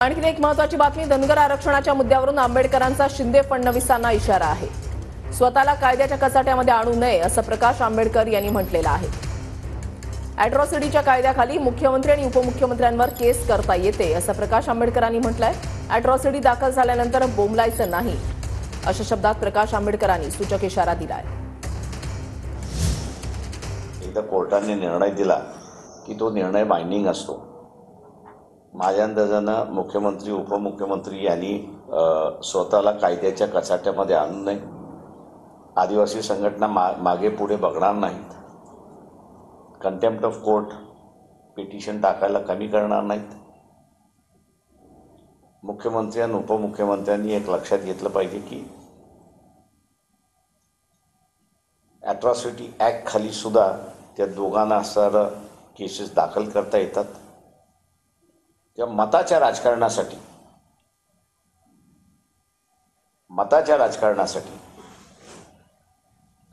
आणखी एक महत्त्वाची बातमी, धनगर आरक्षणाच्या मुद्द्यावरून आंबेडकरांचा शिंदे फडणवीसांना इशारा आहे। स्वतःला कायद्याच्या कचाट्यामध्ये आणू नये असं प्रकाश आंबेडकर यांनी म्हटलेलं आहे। अॅट्रॉसिटीच्या कायद्याखाली मुख्यमंत्री आणि उपमुख्यमंत्र्यांवर केस करता येते असं प्रकाश आंबेडकरांनी म्हटलंय। अॅट्रॉसिटी दाखल झाल्यानंतर बोंबलायचं नाही अशा शब्दात प्रकाश आंबेडकरांनी सूचक इशारा दिलाय। एकदा कोर्टाने निर्णय दिला की तो निर्णय बाइंडिंग असतो। माझ्या अंदाजानं मुख्यमंत्री उपमुख्यमंत्री यांनी स्वतःला कायद्याच्या कचाट्यामध्ये आणू नये। आदिवासी संघटना मागे पुढे बघणार नाहीत। कंटेम्प्ट ऑफ कोर्ट पिटिशन टाकायला कमी करणार नाहीत। मुख्यमंत्री आणि उपमुख्यमंत्र्यांनी एक लक्षात घेतलं पाहिजे की अॅट्रॉसिटी ॲक्ट खाली सुद्धा त्या दोघांना असणारं केसेस दाखल करता येतात। त्या मताच्या राजकारणासाठी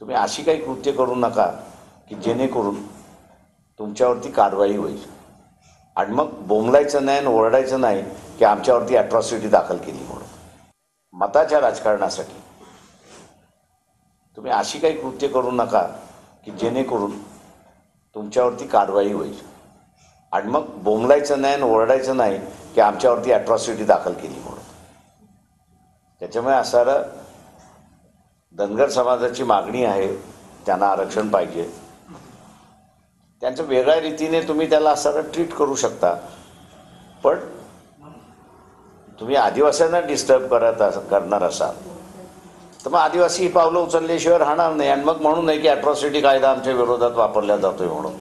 तुम्ही अशी काही कृत्य करू नका की जेणेकरून तुमच्यावरती कारवाई होईल आणि मग बोंबलायचं नाही आणि ओरडायचं नाही की आमच्यावरती अॅट्रॉसिटी दाखल केली म्हणून। मताच्या राजकारणासाठी तुम्ही अशी काही कृत्य करू नका की जेणेकरून तुमच्यावरती कारवाई होईल आणि मग बोंबलायचं नाही आणि ओरडायचं नाही की आमच्यावरती अॅट्रॉसिटी दाखल केली म्हणून। त्याच्यामुळे असणारं धनगर समाजाची मागणी आहे, त्यांना आरक्षण पाहिजे। त्यांचं वेगळ्या रीतीने तुम्ही त्याला असणारं ट्रीट करू शकता, पण तुम्ही आदिवासींना डिस्टर्ब करणार असाल तर मग आदिवासी ही पावलं उचलल्याशिवाय राहणार नाही आणि मग म्हणू नये की अॅट्रॉसिटी कायदा आमच्या विरोधात वापरला जातोय म्हणून।